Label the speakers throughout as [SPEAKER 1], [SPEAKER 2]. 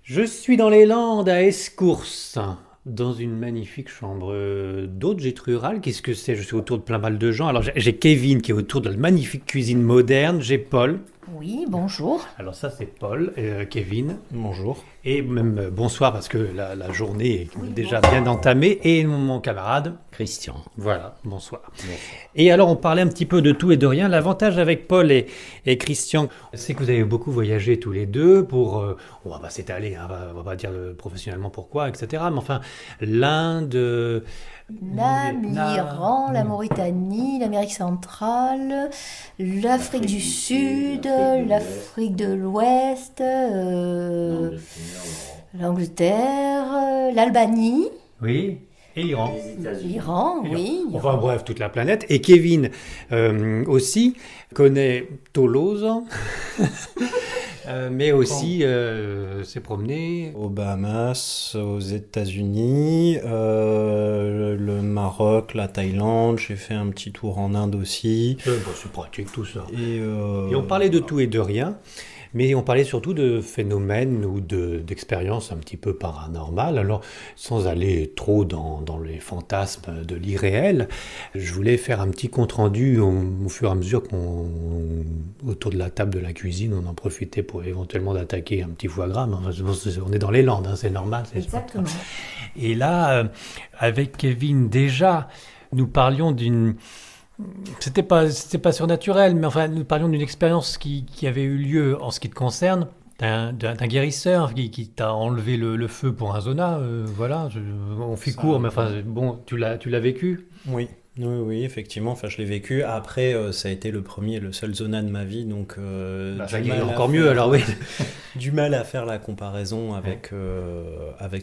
[SPEAKER 1] Je suis dans les Landes à Escours, dans une magnifique chambre d'hôte, gîte rural. Qu'est-ce que c'est? Je suis autour de plein mal de gens. Alors j'ai Kevin qui est autour de la magnifique cuisine moderne. J'ai Paul.
[SPEAKER 2] Oui, bonjour.
[SPEAKER 1] Alors ça c'est Paul, Kevin.
[SPEAKER 3] Bonjour.
[SPEAKER 1] Et même bonsoir parce que la journée est
[SPEAKER 2] Oui,
[SPEAKER 1] déjà
[SPEAKER 2] bonsoir.
[SPEAKER 1] bien entamée. Et mon camarade.
[SPEAKER 3] Christian.
[SPEAKER 1] Voilà, bonsoir. Et alors, on parlait un petit peu de tout et de rien. L'avantage avec Paul et Christian, c'est que vous avez beaucoup voyagé tous les deux pour... on va pas s'étaler, hein, on va pas dire professionnellement pourquoi, etc. Mais enfin, l'Inde...
[SPEAKER 2] L'Iran, la Mauritanie, l'Amérique centrale, l'Afrique du Sud, l'Afrique de l'Ouest, l'Angleterre, l'Albanie,
[SPEAKER 1] Oui, et l'Iran.
[SPEAKER 2] l'Iran, oui.
[SPEAKER 1] Enfin bref, toute la planète. Et Kevin aussi connaît Toulouse, mais aussi s'est promené...
[SPEAKER 3] Aux Bahamas, aux États-Unis, le Maroc, la Thaïlande. J'ai fait un petit tour en Inde aussi.
[SPEAKER 1] c'est pratique tout ça.
[SPEAKER 3] Et
[SPEAKER 1] Et on parlait de tout et de rien, mais on parlait surtout de phénomènes ou d'expériences un petit peu paranormales. Alors, sans aller trop dans les fantasmes de l'irréel, je voulais faire un petit compte-rendu au fur et à mesure autour de la table de la cuisine, on en profitait pour éventuellement d'attaquer un petit foie gras. Mais enfin, on est dans les Landes, hein, c'est normal.
[SPEAKER 2] Exactement.
[SPEAKER 1] Et là, avec Kevin, déjà, nous parlions d'une... C'était pas surnaturel, mais enfin, nous parlions d'une expérience qui avait eu lieu en ce qui te concerne, d'un guérisseur qui t'a enlevé le feu pour un zona. Voilà, on fait
[SPEAKER 3] Ça,
[SPEAKER 1] court, mais enfin, bon, tu l'as vécu?
[SPEAKER 3] oui, oui, effectivement. Enfin, je l'ai vécu. Après, ça a été le premier et le seul zona de ma vie, donc
[SPEAKER 1] Ça
[SPEAKER 3] du
[SPEAKER 1] guérit
[SPEAKER 3] mal à
[SPEAKER 1] encore mieux,
[SPEAKER 3] faire-
[SPEAKER 1] alors oui.
[SPEAKER 3] du mal à faire la comparaison avec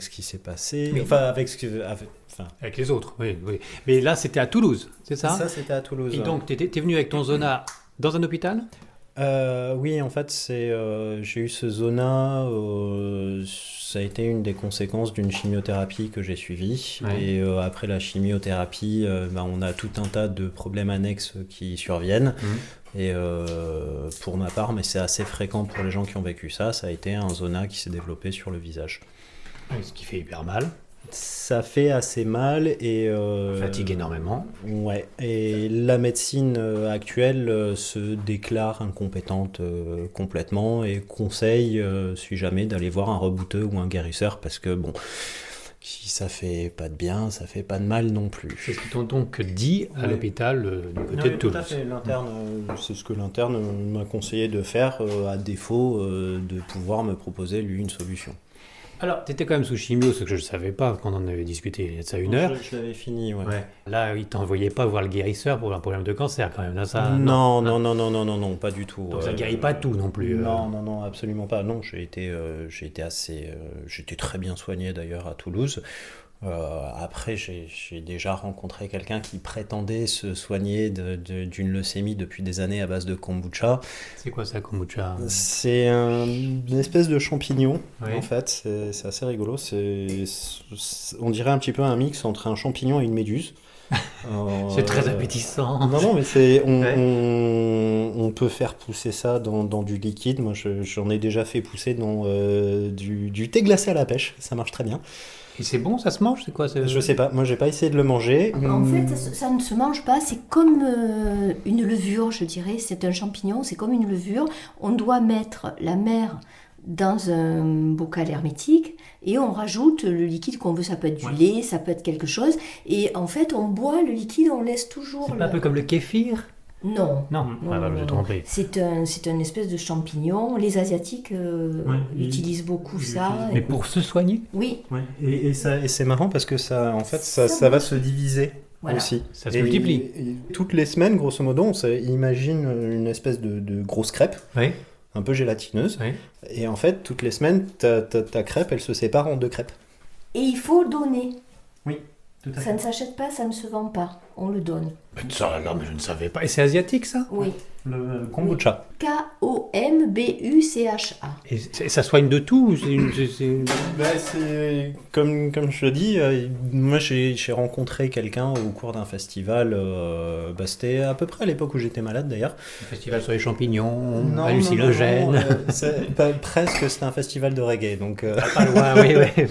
[SPEAKER 3] ce qui s'est passé.
[SPEAKER 1] Oui.
[SPEAKER 3] Enfin, avec ce que, enfin,
[SPEAKER 1] Avec les autres, oui, oui. Mais là, c'était à Toulouse, c'est ça?
[SPEAKER 3] ça, c'était à Toulouse.
[SPEAKER 1] Et donc, t'es venu avec ton zona dans un hôpital?
[SPEAKER 3] Oui, en fait, j'ai eu ce zona. Ça a été une des conséquences d'une chimiothérapie que j'ai suivie.
[SPEAKER 1] Ouais.
[SPEAKER 3] Et après la chimiothérapie, on a tout un tas de problèmes annexes qui surviennent. Et pour ma part, mais c'est assez fréquent pour les gens qui ont vécu ça, ça a été un zona qui s'est développé sur le visage.
[SPEAKER 1] Oui, ce qui fait hyper mal,
[SPEAKER 3] Ça fait assez mal et
[SPEAKER 1] fatigue énormément.
[SPEAKER 3] ouais. Et la médecine actuelle se déclare incompétente complètement et conseille, si jamais, d'aller voir un rebouteux ou un guérisseur parce que bon, si ça fait pas de bien, ça fait pas de mal non plus.
[SPEAKER 1] C'est ce qu'ils t'ont donc dit à
[SPEAKER 3] Ouais.
[SPEAKER 1] l'hôpital du côté de
[SPEAKER 3] Tout à
[SPEAKER 1] Toulouse.
[SPEAKER 3] fait. L'interne, c'est ce que l'interne m'a conseillé de faire, à défaut de pouvoir me proposer lui une solution.
[SPEAKER 1] Alors, tu étais quand même sous chimio, ce que je ne savais pas quand on en avait discuté il y a de ça une heure.
[SPEAKER 3] Je l'avais fini, ouais.
[SPEAKER 1] Ouais. Là, il t'envoyait pas voir le guérisseur pour un problème de cancer quand même. Là, ça,
[SPEAKER 3] Non, pas du tout.
[SPEAKER 1] Donc ça guérit pas tout non plus.
[SPEAKER 3] Non, absolument pas. Non, j'étais très bien soigné d'ailleurs à Toulouse. Après, j'ai déjà rencontré quelqu'un qui prétendait se soigner d'une leucémie depuis des années à base de kombucha.
[SPEAKER 1] C'est quoi ça, kombucha?
[SPEAKER 3] C'est une espèce de champignon,
[SPEAKER 1] Ouais.
[SPEAKER 3] en fait. C'est assez rigolo. On dirait un petit peu un mix entre un champignon et une méduse.
[SPEAKER 1] C'est très appétissant.
[SPEAKER 3] Non, mais
[SPEAKER 1] Ouais.
[SPEAKER 3] on peut faire pousser ça dans du liquide. Moi, j'en ai déjà fait pousser dans du thé glacé à la pêche. Ça marche très bien.
[SPEAKER 1] Et c'est bon, ça se mange? C'est quoi?
[SPEAKER 3] Je sais pas. Moi, j'ai pas essayé de le manger.
[SPEAKER 2] En fait, ça ne se mange pas, c'est comme une levure, je dirais. C'est un champignon, c'est comme une levure. On doit mettre la mère dans un bocal hermétique et on rajoute le liquide qu'on veut. Ça peut être du
[SPEAKER 1] Ouais.
[SPEAKER 2] lait, ça peut être quelque chose. Et en fait, on boit le liquide, on laisse toujours
[SPEAKER 1] C'est pas un peu comme le kéfir?
[SPEAKER 2] Non.
[SPEAKER 1] Non, ah, bah, je me trompais.
[SPEAKER 2] C'est un espèce de champignon. Les Asiatiques
[SPEAKER 3] Ouais,
[SPEAKER 2] utilisent beaucoup ça.
[SPEAKER 1] Mais pour se soigner?
[SPEAKER 2] Oui,
[SPEAKER 3] Ouais. Et c'est marrant parce que ça, en fait,
[SPEAKER 2] Ça
[SPEAKER 3] ça va
[SPEAKER 2] marche.
[SPEAKER 3] se diviser
[SPEAKER 2] voilà.
[SPEAKER 3] aussi.
[SPEAKER 1] Ça se multiplie.
[SPEAKER 3] Et toutes les semaines, grosso modo, imagine une espèce de grosse crêpe,
[SPEAKER 1] Oui.
[SPEAKER 3] un peu gélatineuse.
[SPEAKER 1] Oui.
[SPEAKER 3] Et en fait, toutes les semaines, ta crêpe, elle se sépare en deux crêpes.
[SPEAKER 2] Et il faut donner.
[SPEAKER 3] Oui, tout
[SPEAKER 2] Ça ne s'achète pas, ça ne se vend pas. on le donne.
[SPEAKER 1] Ça, non, mais je ne savais pas. Et c'est asiatique, ça?
[SPEAKER 2] Oui.
[SPEAKER 3] Le kombucha.
[SPEAKER 2] Kombucha.
[SPEAKER 1] Et ça soigne de tout? ou
[SPEAKER 3] C'est comme je te dis, moi j'ai rencontré quelqu'un au cours d'un festival, c'était à peu près à l'époque où j'étais malade d'ailleurs.
[SPEAKER 1] Un festival sur les champignons,
[SPEAKER 3] Non,
[SPEAKER 1] hallucinogènes.
[SPEAKER 3] non, presque, c'était un festival de reggae, donc...
[SPEAKER 1] Pas loin, oui, oui.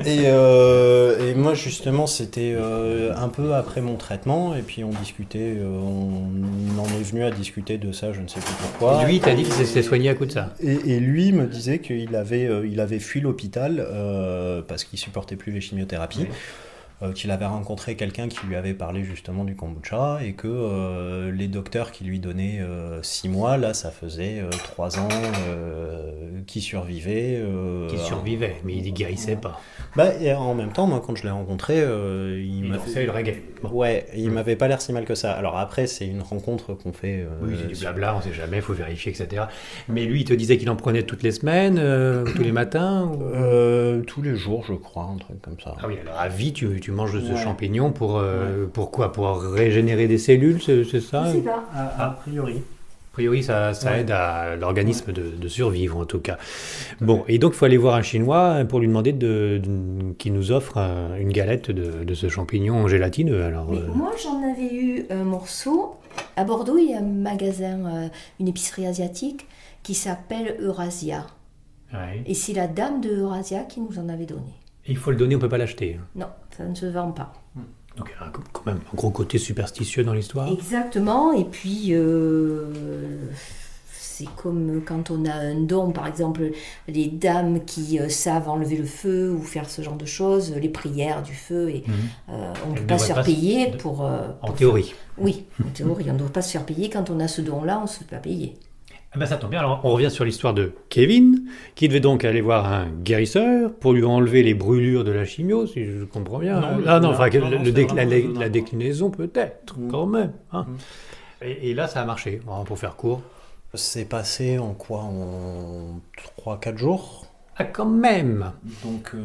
[SPEAKER 3] Et moi justement c'était un peu après mon traitement et puis on discutait, on en est venu à discuter de ça, je ne sais plus pourquoi.
[SPEAKER 1] Lui, il t'a dit qu'il s'est soigné à coup de ça.
[SPEAKER 3] Et lui me disait qu'il avait fui l'hôpital parce qu'il supportait plus les chimiothérapies. Oui. Qu'il avait rencontré quelqu'un qui lui avait parlé justement du kombucha et que les docteurs qui lui donnaient 6 mois, là ça faisait 3 ans qu'il survivait.
[SPEAKER 1] Qui survivait, mais il ne guérissait pas.
[SPEAKER 3] Et en même temps, moi quand je l'ai rencontré, il
[SPEAKER 1] dansait le reggae.
[SPEAKER 3] Bon. Ouais, il m'avait pas l'air si mal que ça. Alors après, c'est une rencontre qu'on fait...
[SPEAKER 1] oui, c'est du blabla, on sait jamais, il faut vérifier, etc. Mais lui, il te disait qu'il en prenait toutes les semaines, tous les matins ou...
[SPEAKER 3] Tous les jours, je crois, un truc comme ça.
[SPEAKER 1] Ah oui, alors à vie, tu manges de ce champignon pour quoi? Pour régénérer des cellules, c'est ça?
[SPEAKER 2] Je sais pas.
[SPEAKER 3] A priori.
[SPEAKER 1] A priori, ça aide à l'organisme de survivre, en tout cas. Bon, et donc, il faut aller voir un Chinois pour lui demander qu'il nous offre une galette de ce champignon gélatineux. Alors,
[SPEAKER 2] moi, j'en avais eu un morceau. À Bordeaux, il y a un magasin, une épicerie asiatique qui s'appelle Eurasia.
[SPEAKER 1] Ouais.
[SPEAKER 2] Et c'est la dame de Eurasia qui nous en avait donné.
[SPEAKER 1] Il faut le donner, on ne peut pas l'acheter.
[SPEAKER 2] Non, ça ne se vend pas.
[SPEAKER 1] Donc il y a quand même un gros côté superstitieux dans l'histoire.
[SPEAKER 2] Exactement, et puis c'est comme quand on a un don, par exemple les dames qui savent enlever le feu ou faire ce genre de choses, les prières du feu, et on ne peut pas se faire payer pour...
[SPEAKER 1] En théorie.
[SPEAKER 2] Oui, en théorie, on ne doit pas se faire payer. Quand on a ce don-là, on ne se fait pas payer.
[SPEAKER 1] Ah ben ça tombe bien, alors on revient sur l'histoire de Kevin, qui devait donc aller voir un guérisseur pour lui enlever les brûlures de la chimio, si je comprends bien. La déclinaison peut-être, quand même. Hein. Et là, ça a marché, pour faire court.
[SPEAKER 3] C'est passé en quoi? En 3-4 jours?
[SPEAKER 1] Ah, quand même.
[SPEAKER 3] Donc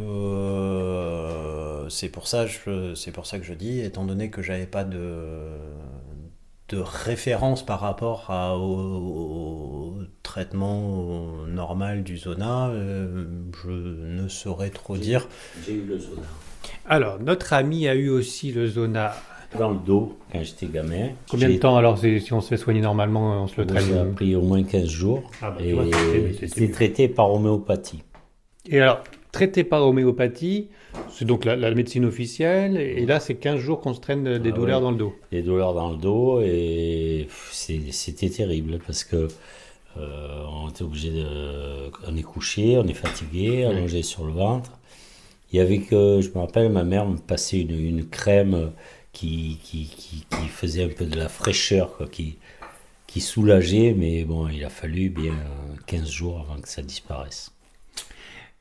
[SPEAKER 3] c'est pour ça que je dis, étant donné que j'avais pas de référence par rapport au traitement normal du zona, je ne saurais trop dire.
[SPEAKER 4] J'ai eu le zona.
[SPEAKER 1] Alors, notre ami a eu aussi le zona.
[SPEAKER 4] Dans le dos, quand j'étais gamin.
[SPEAKER 1] Combien de temps alors, si on se fait soigner normalement, on se le traite?
[SPEAKER 4] Ça a pris au moins 15 jours. Et c'est traité par homéopathie.
[SPEAKER 1] Et alors, traité par homéopathie, c'est donc la médecine officielle, et là c'est 15 jours qu'on se traîne des douleurs dans le dos.
[SPEAKER 4] Des douleurs dans le dos, et c'était terrible, parce que on était obligé on est couché, on est fatigué, allongé sur le ventre. Il y avait que, je me rappelle, ma mère me passait une crème qui faisait un peu de la fraîcheur, quoi, qui soulageait, mais bon, il a fallu bien 15 jours avant que ça disparaisse.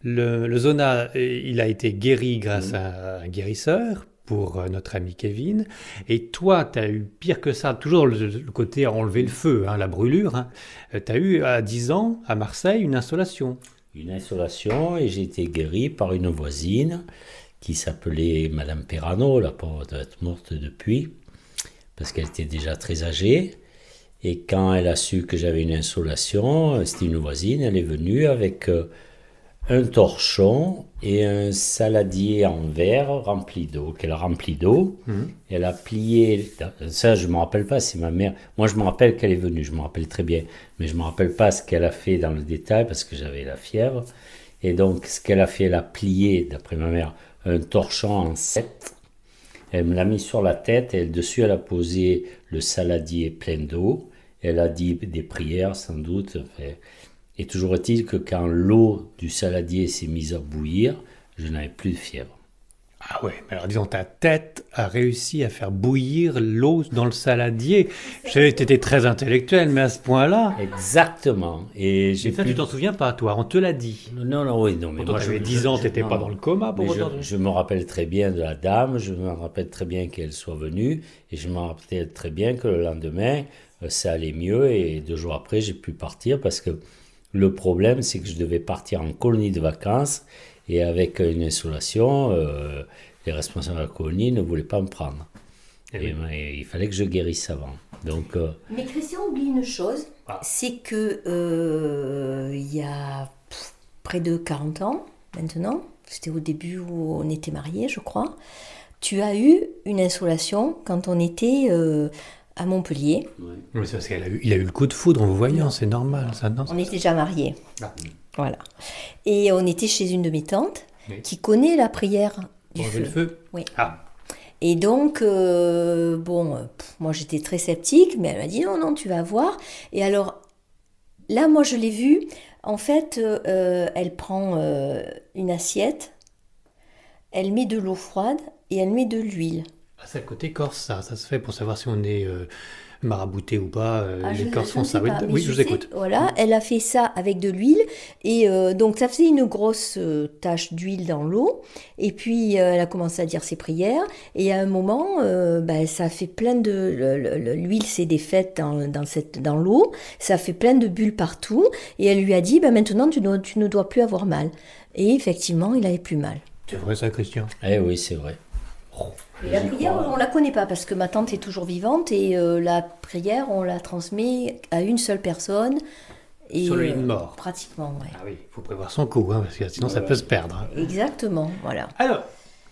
[SPEAKER 1] Le zona, il a été guéri grâce à un guérisseur pour notre ami Kevin. Et toi, tu as eu pire que ça, toujours le côté à enlever le feu, la brûlure. Hein. Tu as eu à 10 ans, à Marseille, une installation.
[SPEAKER 4] Une installation, et j'ai été guéri par une voisine qui s'appelait Madame Perrano, la pauvre doit être morte depuis, parce qu'elle était déjà très âgée. Et quand elle a su que j'avais une installation, c'était une voisine, elle est venue avec... un torchon et un saladier en verre rempli d'eau, qu'elle a rempli d'eau. Elle a plié, ça je ne me rappelle pas, c'est ma mère. Moi je me rappelle qu'elle est venue, je me rappelle très bien, mais je ne me rappelle pas ce qu'elle a fait dans le détail parce que j'avais la fièvre. Et donc ce qu'elle a fait, elle a plié, d'après ma mère, un torchon en 7. Elle me l'a mis sur la tête et dessus elle a posé le saladier plein d'eau. Elle a dit des prières sans doute. Et toujours est-il que quand l'eau du saladier s'est mise à bouillir, je n'avais plus de fièvre.
[SPEAKER 1] Ah ouais, mais alors disons, ta tête a réussi à faire bouillir l'eau dans le saladier. Je savais que tu étais très intellectuel, mais à ce point-là...
[SPEAKER 4] Exactement. Et
[SPEAKER 1] ça, tu t'en souviens pas, toi? On te l'a dit.
[SPEAKER 4] Non, oui, non. Mais
[SPEAKER 1] moi, j'avais 10 ans, tu n'étais pas dans le coma pour autant.
[SPEAKER 4] Je me rappelle très bien de la dame, je me rappelle très bien qu'elle soit venue, et je me rappelle très bien que le lendemain, ça allait mieux, et 2 jours après, j'ai pu partir parce que le problème, c'est que je devais partir en colonie de vacances et avec une installation, les responsables de la colonie ne voulaient pas me prendre. Et il fallait que je guérisse avant. Donc,
[SPEAKER 2] Mais Christian oublie une chose, c'est que il y a près de 40 ans maintenant, c'était au début où on était mariés, je crois, tu as eu une insolation quand on était à Montpellier.
[SPEAKER 1] Oui, c'est parce qu'il a eu le coup de foudre en vous voyant, c'est normal. Ça, non,
[SPEAKER 2] On était déjà mariés.
[SPEAKER 1] Ah.
[SPEAKER 2] Voilà. Et on était chez une de mes tantes
[SPEAKER 1] Oui.
[SPEAKER 2] qui connaît la prière du
[SPEAKER 1] Pour enlever
[SPEAKER 2] feu.
[SPEAKER 1] le feu.
[SPEAKER 2] Oui.
[SPEAKER 1] Ah,
[SPEAKER 2] Et donc, moi j'étais très sceptique, mais elle m'a dit non, tu vas voir. Et alors, là, moi je l'ai vue. En fait, elle prend une assiette, elle met de l'eau froide et elle met de l'huile.
[SPEAKER 1] c'est le côté corse, ça se fait pour savoir si on est marabouté ou pas.
[SPEAKER 2] Je
[SPEAKER 1] Les Corses
[SPEAKER 2] ne
[SPEAKER 1] font
[SPEAKER 2] sais
[SPEAKER 1] ça.
[SPEAKER 2] pas, mais
[SPEAKER 1] Oui, je vous
[SPEAKER 2] sais,
[SPEAKER 1] écoute.
[SPEAKER 2] Voilà, elle a fait ça avec de l'huile et donc ça faisait une grosse tache d'huile dans l'eau. Et puis elle a commencé à dire ses prières et à un moment, ça fait plein de l'huile s'est défaite dans l'eau, ça fait plein de bulles partout et elle lui a dit maintenant tu ne dois plus avoir mal. Et effectivement, il avait plus mal.
[SPEAKER 1] C'est vrai ça, Christian?
[SPEAKER 4] eh oui, c'est vrai.
[SPEAKER 2] Et la prière, on la connaît pas parce que ma tante est toujours vivante et la prière, on la transmet à une seule personne. Et,
[SPEAKER 1] Sur le lit de mort.
[SPEAKER 2] Pratiquement, ouais.
[SPEAKER 1] Ah oui, il faut prévoir son coup, parce que sinon ça peut se perdre.
[SPEAKER 2] Exactement, voilà.
[SPEAKER 1] Alors,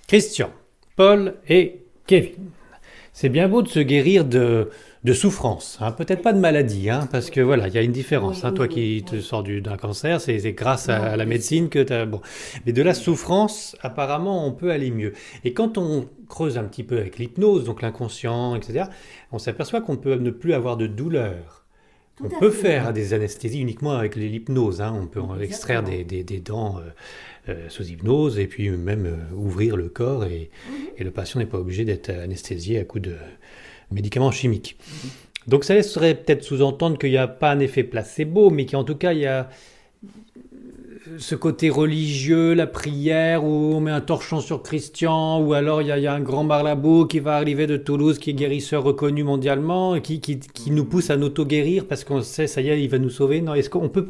[SPEAKER 1] Christian, Paul et Kevin. C'est bien beau de se guérir de souffrance, peut-être pas de maladie, parce que voilà, il y a une différence.
[SPEAKER 2] Oui,
[SPEAKER 1] Toi
[SPEAKER 2] oui,
[SPEAKER 1] qui
[SPEAKER 2] oui,
[SPEAKER 1] te
[SPEAKER 2] oui.
[SPEAKER 1] sors d'un cancer, c'est grâce à
[SPEAKER 2] Non,
[SPEAKER 1] la
[SPEAKER 2] oui.
[SPEAKER 1] médecine que tu as... Bon. Mais de la souffrance, apparemment, on peut aller mieux. Et quand on creuse un petit peu avec l'hypnose, donc l'inconscient, etc., on s'aperçoit qu'on peut ne plus avoir de douleur.
[SPEAKER 2] Tout
[SPEAKER 1] On
[SPEAKER 2] à
[SPEAKER 1] peut
[SPEAKER 2] fait.
[SPEAKER 1] faire des anesthésies uniquement avec l'hypnose. On peut extraire
[SPEAKER 2] Exactement.
[SPEAKER 1] des dents sous hypnose et puis même ouvrir le corps et le patient n'est pas obligé d'être anesthésié à coup de médicaments chimiques. Donc ça laisserait peut-être sous-entendre qu'il n'y a pas un effet placebo, mais qu'en tout cas il y a ce côté religieux, la prière, où on met un torchon sur Christian, ou alors il y a un grand marabout qui va arriver de Toulouse, qui est guérisseur reconnu mondialement, et qui nous pousse à nous-auto-guérir parce qu'on sait, ça y est, il va nous sauver. Non, est-ce qu'on peut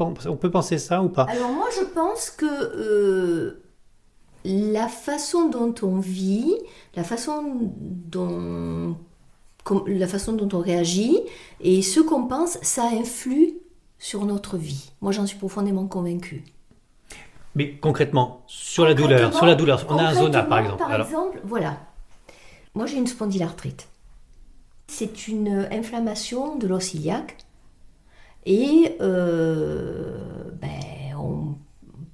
[SPEAKER 1] penser ça ou pas?
[SPEAKER 2] Alors moi, je pense que la façon dont on vit, la façon dont on réagit et ce qu'on pense, ça influe sur notre vie. Moi, j'en suis profondément convaincue.
[SPEAKER 1] Mais concrètement, sur la douleur, on a un zona par exemple.
[SPEAKER 2] Par exemple, voilà. Moi, j'ai une spondylarthrite. C'est une inflammation de l'os iliaque et on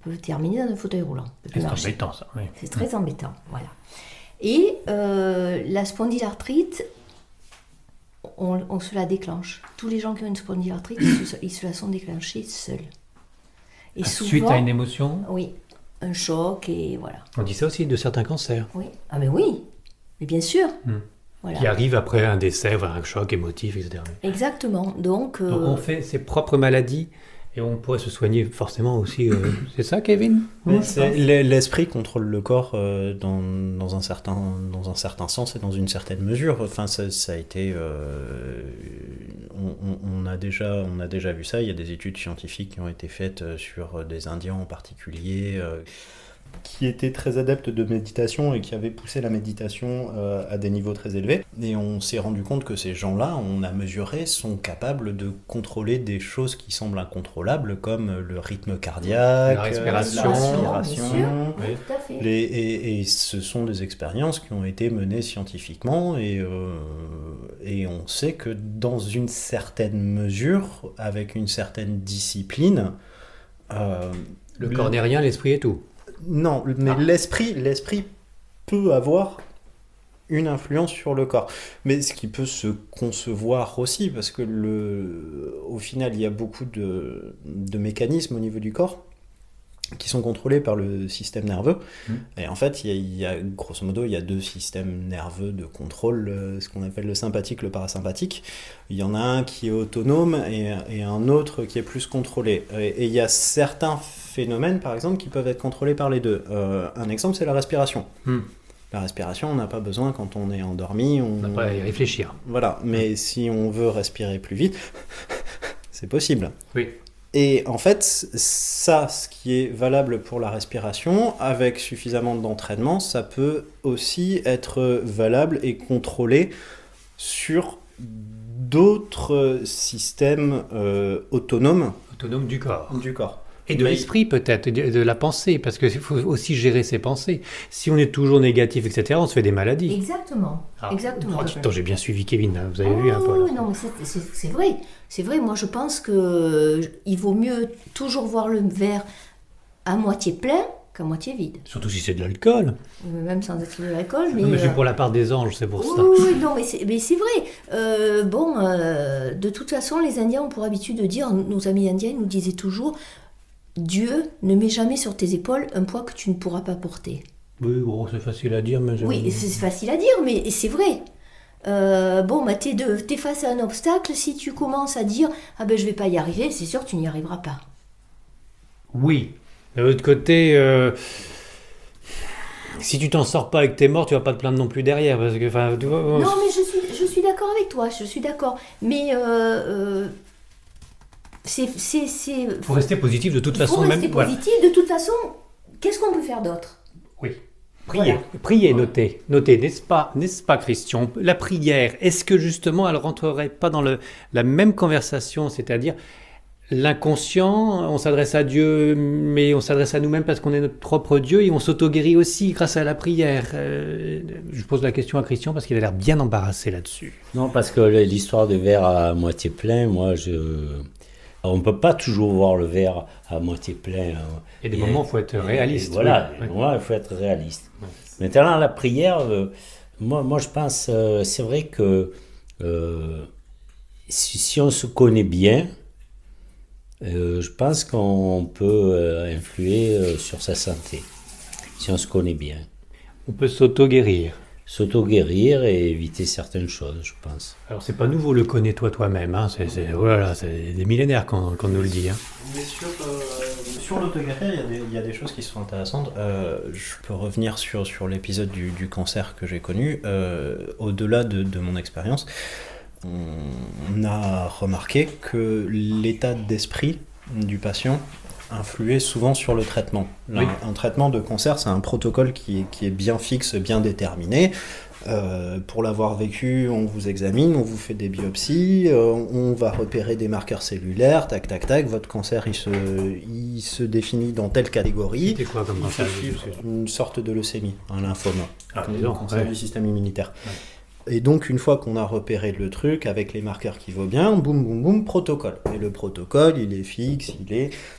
[SPEAKER 2] peut terminer dans un fauteuil roulant. On peut plus
[SPEAKER 1] C'est
[SPEAKER 2] marcher.
[SPEAKER 1] embêtant ça. Oui.
[SPEAKER 2] C'est très embêtant, voilà. Et la spondylarthrite, on se la déclenche. Tous les gens qui ont une spondylarthrite, ils se la sont déclenchés seuls. Et
[SPEAKER 1] Suite à une émotion,
[SPEAKER 2] oui, un choc et voilà.
[SPEAKER 1] on dit ça aussi de certains cancers.
[SPEAKER 2] Oui. Ah mais oui, mais bien sûr. Voilà.
[SPEAKER 1] Qui arrive après un décès, voilà, un choc émotif, etc.
[SPEAKER 2] Exactement. Donc,
[SPEAKER 1] Donc on fait ses propres maladies et on pourrait se soigner forcément aussi. C'est ça, Kevin?
[SPEAKER 3] Mais l'esprit contrôle le corps dans un certain sens et dans une certaine mesure. Enfin, ça a été. On a déjà vu ça. Il y a des études scientifiques qui ont été faites sur des Indiens en particulier. Qui étaient très adeptes de méditation et qui avaient poussé la méditation à des niveaux très élevés. Et on s'est rendu compte que ces gens-là, on a mesuré, sont capables de contrôler des choses qui semblent incontrôlables, comme le rythme cardiaque,
[SPEAKER 1] La respiration.
[SPEAKER 2] bien sûr.
[SPEAKER 1] Oui.
[SPEAKER 2] Tout à fait.
[SPEAKER 3] et ce sont des expériences qui ont été menées scientifiquement et on sait que dans une certaine mesure, avec une certaine discipline...
[SPEAKER 1] Le corps n'est rien, l'esprit est tout.
[SPEAKER 3] Non, mais l'esprit peut avoir une influence sur le corps. Mais ce qui peut se concevoir aussi, parce que au final, il y a beaucoup de mécanismes au niveau du corps qui sont contrôlés par le système nerveux. Et en fait, il y a grosso modo, il y a deux systèmes nerveux de contrôle, ce qu'on appelle le sympathique, le parasympathique. Il y en a un qui est autonome et un autre qui est plus contrôlé. Et il y a certains phénomènes, par exemple, qui peuvent être contrôlés par les deux. Un exemple, c'est la respiration. La respiration, on n'a pas besoin, quand on est endormi,
[SPEAKER 1] On n'a pas à y réfléchir.
[SPEAKER 3] Voilà, mais si on veut respirer plus vite, c'est possible.
[SPEAKER 1] Oui.
[SPEAKER 3] Et en fait, ça, ce qui est valable pour la respiration, avec suffisamment d'entraînement, ça peut aussi être valable et contrôlé sur d'autres systèmes autonomes
[SPEAKER 1] Autonome du corps.
[SPEAKER 3] du corps.
[SPEAKER 1] Et de
[SPEAKER 3] Mais-
[SPEAKER 1] l'esprit peut-être, de la pensée, parce qu'il faut aussi gérer ses pensées. Si on est toujours négatif, etc., on se fait des maladies.
[SPEAKER 2] Exactement.
[SPEAKER 1] Ah,
[SPEAKER 2] Exactement.
[SPEAKER 1] attends, j'ai bien suivi Kevin, hein, vous avez vu un peu.
[SPEAKER 2] Oh,
[SPEAKER 1] Là.
[SPEAKER 2] non, mais c'est vrai. C'est vrai, moi je pense que il vaut mieux toujours voir le verre à moitié plein qu'à moitié vide.
[SPEAKER 1] Surtout si c'est de l'alcool.
[SPEAKER 2] Même sans être de l'alcool. Mais,
[SPEAKER 1] Non, mais c'est pour la part des anges, c'est pour ça.
[SPEAKER 2] oui, non, mais c'est vrai. De toute façon, les Indiens ont pour habitude de dire, nos amis indiens nous disaient toujours, Dieu ne met jamais sur tes épaules un poids que tu ne pourras pas porter.
[SPEAKER 1] Oui, bon, c'est facile à dire, mais...
[SPEAKER 2] Oui, c'est facile à dire, mais c'est vrai. T'es face à un obstacle, si tu commences à dire « Ah ben je vais pas y arriver », c'est sûr que tu n'y arriveras pas.
[SPEAKER 1] Oui. De l'autre côté, si tu t'en sors pas avec tes morts, tu vas pas te plaindre non plus derrière, parce que, enfin, tu vois...
[SPEAKER 2] Non, mais je suis d'accord avec toi, je suis d'accord. Mais
[SPEAKER 1] Faut rester positif de toute façon.
[SPEAKER 2] faut rester
[SPEAKER 1] Même, voilà.
[SPEAKER 2] positif. De toute façon, qu'est-ce qu'on peut faire d'autre?
[SPEAKER 1] Oui. Prier,
[SPEAKER 2] Voilà.
[SPEAKER 1] prier, noter, n'est-ce pas, Christian? La prière, est-ce que justement elle rentrerait pas dans la même conversation, c'est-à-dire l'inconscient, on s'adresse à Dieu, mais on s'adresse à nous-mêmes parce qu'on est notre propre Dieu et on s'auto-guérit aussi grâce à la prière. Je pose la question à Christian parce qu'il a l'air bien embarrassé là-dessus.
[SPEAKER 4] Non, parce que l'histoire du verre à moitié plein, on ne peut pas toujours voir le verre à moitié plein.
[SPEAKER 1] Il y a des moments où il faut être réaliste.
[SPEAKER 4] Voilà,
[SPEAKER 1] oui.
[SPEAKER 4] moi, il faut être réaliste.
[SPEAKER 1] Ouais.
[SPEAKER 4] Maintenant, la prière, moi, je pense, c'est vrai que si on se connaît bien, je pense qu'on peut influer sur sa santé, si on se connaît bien.
[SPEAKER 1] On peut s'auto-guérir.
[SPEAKER 4] S'auto-guérir et éviter certaines choses, je pense.
[SPEAKER 1] Alors c'est pas nouveau, le connais-toi toi-même, hein. Voilà, c'est des millénaires qu'on nous le dit. Hein.
[SPEAKER 3] Mais sur l'autoguérir, il y a des choses qui sont intéressantes. Je peux revenir sur l'épisode du cancer que j'ai connu. Au-delà de mon expérience, on a remarqué que l'état d'esprit du patient influait souvent sur le traitement.
[SPEAKER 1] Oui.
[SPEAKER 3] Un traitement de cancer, c'est un protocole qui est bien fixe, bien déterminé. Pour l'avoir vécu, on vous examine, on vous fait des biopsies, on va repérer des marqueurs cellulaires, tac, tac, tac. Votre cancer, il se définit dans telle catégorie.
[SPEAKER 1] C'était quoi comme cancer?
[SPEAKER 3] Une sorte de leucémie, un lymphome,
[SPEAKER 1] Ah,
[SPEAKER 3] un
[SPEAKER 1] dis donc,
[SPEAKER 3] cancer
[SPEAKER 1] ouais.
[SPEAKER 3] du système immunitaire. Et donc, une fois qu'on a repéré le truc avec les marqueurs qui vont bien, boum, boum, boum, protocole. Et le protocole, il est fixe,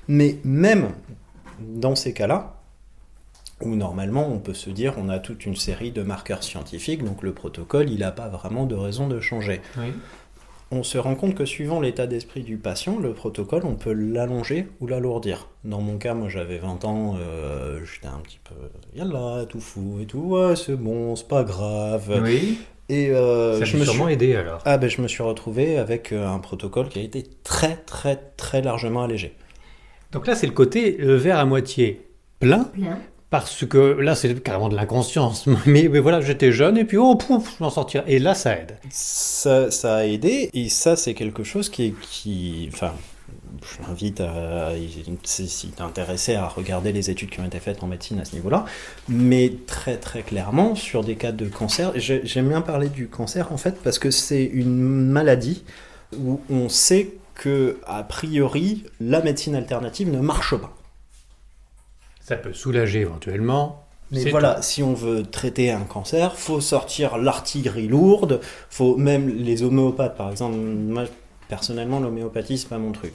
[SPEAKER 3] Mais même dans ces cas-là, où normalement on peut se dire on a toute une série de marqueurs scientifiques, donc le protocole, il n'a pas vraiment de raison de changer.
[SPEAKER 1] Oui.
[SPEAKER 3] On se rend compte que suivant l'état d'esprit du patient, le protocole, on peut l'allonger ou l'alourdir. Dans mon cas, moi j'avais 20 ans, j'étais un petit peu, yallah, tout fou et tout, ouais c'est bon, c'est pas grave.
[SPEAKER 1] Oui.
[SPEAKER 3] Et
[SPEAKER 1] Ça
[SPEAKER 3] je
[SPEAKER 1] m'a
[SPEAKER 3] me
[SPEAKER 1] sûrement
[SPEAKER 3] suis...
[SPEAKER 1] aidé alors.
[SPEAKER 3] Ah ben je me suis retrouvé avec un protocole qui a été très très très largement allégé.
[SPEAKER 1] Donc là, c'est le côté verre à moitié plein,
[SPEAKER 2] Plein.
[SPEAKER 1] parce que là, c'est carrément de l'inconscience. Mais voilà, j'étais jeune et puis oh pouf, je m'en sortirai. Et là, ça aide.
[SPEAKER 3] Ça a aidé et ça c'est quelque chose enfin, je m'invite si t'es intéressé à regarder les études qui ont été faites en médecine à ce niveau-là, mais très très clairement sur des cas de cancer, j'aime bien parler du cancer en fait parce que c'est une maladie où on sait que a priori la médecine alternative ne marche pas.
[SPEAKER 1] Ça peut soulager éventuellement.
[SPEAKER 3] Mais
[SPEAKER 1] C'est
[SPEAKER 3] voilà, si on veut traiter un cancer, faut sortir l'artillerie lourde, faut même les homéopathes par exemple. Moi, personnellement, l'homéopathie c'est pas mon truc.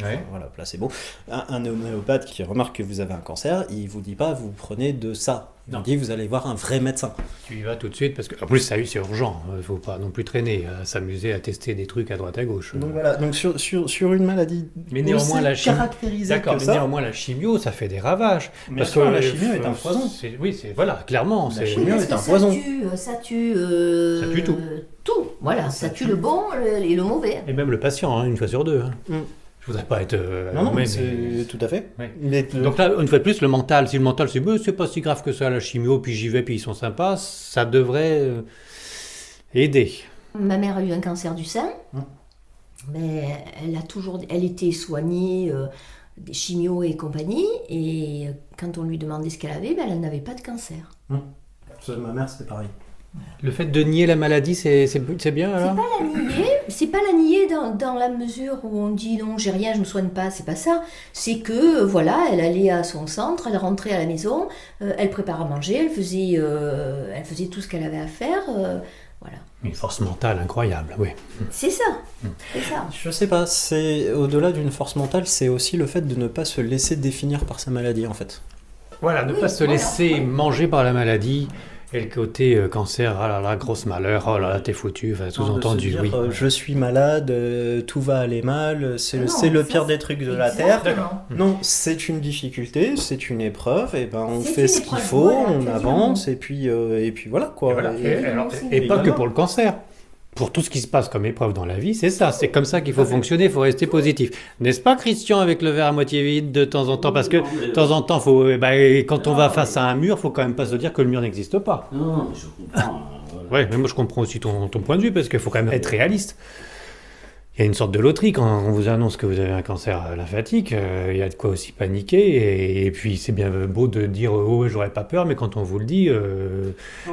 [SPEAKER 1] Ouais.
[SPEAKER 3] Voilà, placebo. Un homéopathe qui remarque que vous avez un cancer, il vous dit pas vous prenez de ça. Il
[SPEAKER 1] Non.
[SPEAKER 3] vous dit vous allez voir un vrai médecin.
[SPEAKER 1] Tu y vas tout de suite parce que en plus ça c'est urgent. Il faut pas non plus traîner, à s'amuser à tester des trucs à droite à gauche.
[SPEAKER 3] Donc voilà, donc sur une maladie
[SPEAKER 1] Mais néanmoins
[SPEAKER 3] aussi
[SPEAKER 1] la chimie.
[SPEAKER 3] caractérisée
[SPEAKER 1] D'accord,
[SPEAKER 3] que
[SPEAKER 1] mais
[SPEAKER 3] ça,
[SPEAKER 1] néanmoins la chimio, ça fait des ravages.
[SPEAKER 3] bien sûr, la chimio est un poison.
[SPEAKER 1] Oui, c'est voilà, clairement.
[SPEAKER 3] La
[SPEAKER 1] c'est-
[SPEAKER 3] chimio
[SPEAKER 2] Parce
[SPEAKER 3] est
[SPEAKER 2] que
[SPEAKER 3] un poison.
[SPEAKER 2] Ça tue
[SPEAKER 1] Ça tue tout.
[SPEAKER 2] Tout. Voilà, ça tue le bon et le mauvais.
[SPEAKER 1] Et même le patient, hein, une fois sur deux. Hein.
[SPEAKER 3] Mm.
[SPEAKER 1] Je voudrais pas être.
[SPEAKER 3] Non,
[SPEAKER 1] mais-
[SPEAKER 3] c'est tout à fait.
[SPEAKER 1] Ouais.
[SPEAKER 3] Mais
[SPEAKER 1] Donc là, une fois de plus, le mental, si le mental c'est c'est pas si grave que ça, la chimio, puis j'y vais, puis ils sont sympas, ça devrait aider.
[SPEAKER 2] Ma mère a eu un cancer du sein, mais elle était soignée, des chimios et compagnie, et quand on lui demandait ce qu'elle avait, ben, elle n'avait pas de cancer.
[SPEAKER 3] ma mère c'était pareil.
[SPEAKER 1] Le fait de nier la maladie, c'est bien alors?
[SPEAKER 2] C'est pas la nier dans la mesure où on dit non, j'ai rien, je me soigne pas, c'est pas ça. C'est que voilà, elle allait à son centre, elle rentrait à la maison, elle préparait à manger, elle faisait tout ce qu'elle avait à faire, voilà.
[SPEAKER 1] Une force mentale incroyable, oui.
[SPEAKER 2] C'est ça, c'est ça.
[SPEAKER 3] Je sais pas, c'est au-delà d'une force mentale, c'est aussi le fait de ne pas se laisser définir par sa maladie en fait.
[SPEAKER 1] Voilà, ne pas se laisser manger par la maladie. Et le côté cancer, ah là là, grosse malheur, oh là là, t'es foutu, enfin, sous-entendu,
[SPEAKER 3] Dire,
[SPEAKER 1] oui.
[SPEAKER 3] je suis malade, tout va aller mal, c'est le pire des trucs de la Terre.
[SPEAKER 2] Exactement.
[SPEAKER 3] Non, c'est une difficulté, c'est une épreuve, et ben on
[SPEAKER 2] C'est
[SPEAKER 3] fait
[SPEAKER 2] une
[SPEAKER 3] ce qu'il
[SPEAKER 2] épreuve,
[SPEAKER 3] faut,
[SPEAKER 2] voilà,
[SPEAKER 3] on
[SPEAKER 2] tu as dit
[SPEAKER 3] avance, et puis voilà quoi.
[SPEAKER 1] Et, voilà.
[SPEAKER 3] Et
[SPEAKER 1] Et pas que
[SPEAKER 3] voilà.
[SPEAKER 1] pour le cancer. Pour tout ce qui se passe comme épreuve dans la vie, c'est ça. C'est comme ça qu'il faut fonctionner, il faut rester positif. N'est-ce pas, Christian, avec le verre à moitié vide de temps en temps? Parce que de temps en temps, quand on va face à un mur, il faut quand même pas se dire que le mur n'existe pas.
[SPEAKER 4] Non, je comprends. Voilà.
[SPEAKER 1] Ouais, mais moi je comprends aussi ton point de vue, parce qu'il faut quand même être réaliste. Il y a une sorte de loterie quand on vous annonce que vous avez un cancer lymphatique, il y a de quoi aussi paniquer, et puis c'est bien beau de dire « Oh, j'aurais pas peur », mais quand on vous le dit,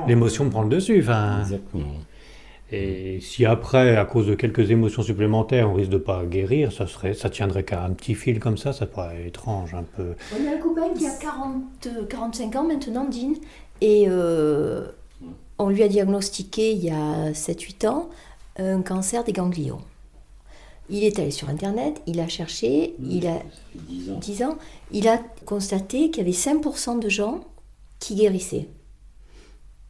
[SPEAKER 1] l'émotion prend le dessus. Enfin,
[SPEAKER 4] Exactement.
[SPEAKER 1] et si après, à cause de quelques émotions supplémentaires, on risque de pas guérir, ça tiendrait qu'à un petit fil comme ça pourrait être étrange un peu.
[SPEAKER 2] On a un copain qui a 45 ans maintenant, Dean, et on lui a diagnostiqué il y a 7-8 ans un cancer des ganglions. Il est allé sur Internet, il a cherché, il a 10 ans, il a constaté qu'il y avait 5% de gens qui guérissaient.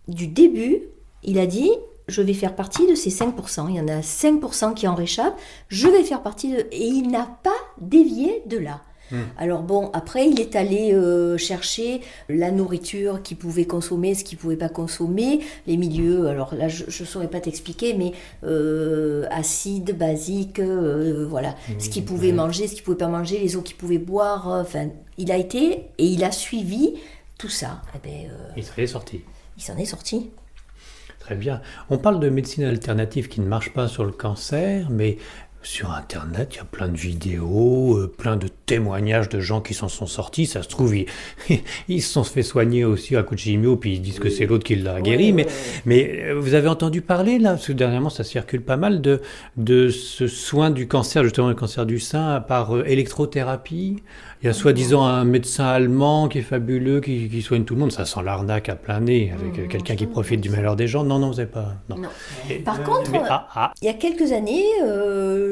[SPEAKER 2] Du début, il a dit, je vais faire partie de ces 5%. Il y en a 5% qui en réchappent, je vais faire partie de... Et il n'a pas dévié de là. Alors bon, après, il est allé chercher la nourriture qu'il pouvait consommer, ce qu'il ne pouvait pas consommer, les milieux, alors là, je ne saurais pas t'expliquer, mais acide, basique, voilà, ce qu'il pouvait manger, ce qu'il ne pouvait pas manger, les eaux qu'il pouvait boire, enfin, il a été et il a suivi tout ça. Eh ben,
[SPEAKER 1] Il serait sorti.
[SPEAKER 2] il s'en est sorti.
[SPEAKER 1] Très bien. On parle de médecine alternative qui ne marche pas sur le cancer, mais sur Internet, il y a plein de vidéos, plein de témoignages de gens qui s'en sont sortis. Ça se trouve, ils se sont fait soigner aussi à coup de chimio, puis ils disent que c'est l'autre qui l'a guéri. Mais vous avez entendu parler, là, parce que dernièrement, ça circule pas mal, de ce soin du cancer, justement le cancer du sein, par électrothérapie. Il y a soi-disant un médecin allemand qui est fabuleux, qui soigne tout le monde. Ça sent l'arnaque à plein nez, avec quelqu'un qui profite du malheur des gens. Non, vous n'avez pas... Non.
[SPEAKER 2] Par contre, il y a quelques années,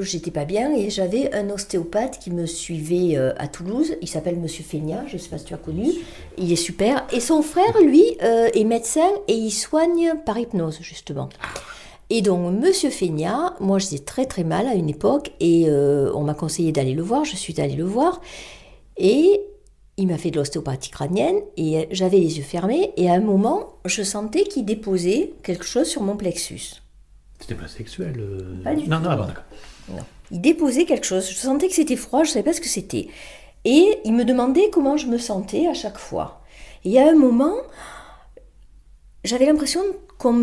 [SPEAKER 2] j'étais pas bien et j'avais un ostéopathe qui me suivait à Toulouse. Il s'appelle Monsieur Feigna, je ne sais pas si tu as connu. Il est super. Et son frère, lui, est médecin et il soigne par hypnose, justement. Et donc, Monsieur Feigna, moi, j'étais très très mal à une époque et on m'a conseillé d'aller le voir. Je suis allée le voir et il m'a fait de l'ostéopathie crânienne et j'avais les yeux fermés et à un moment, je sentais qu'il déposait quelque chose sur mon plexus.
[SPEAKER 1] C'était pas sexuel
[SPEAKER 2] Pas du tout.
[SPEAKER 1] Non, bon, d'accord.
[SPEAKER 2] Non. Il déposait quelque chose, je sentais que c'était froid, je ne savais pas ce que c'était. Et il me demandait comment je me sentais à chaque fois. Et à un moment, j'avais l'impression qu'on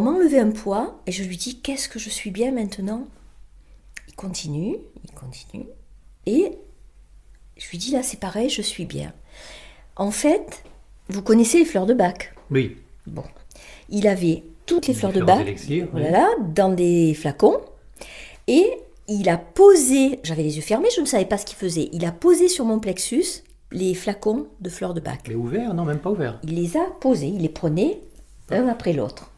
[SPEAKER 2] m'enlevait un poids, et je lui dis, qu'est-ce que je suis bien maintenant? Il continue, et je lui dis, là c'est pareil, je suis bien. En fait, vous connaissez les fleurs de Bach?
[SPEAKER 1] Oui.
[SPEAKER 2] Bon, il avait toutes les fleurs de
[SPEAKER 1] Différents
[SPEAKER 2] Bach,
[SPEAKER 1] élixirs, oui.
[SPEAKER 2] voilà, dans des flacons, et il a posé, j'avais les yeux fermés, je ne savais pas ce qu'il faisait, il a posé sur mon plexus les flacons de fleurs de Bach.
[SPEAKER 1] Mais ouvert? Non, même pas ouvert.
[SPEAKER 2] Il les a posés, il les prenait un après l'autre.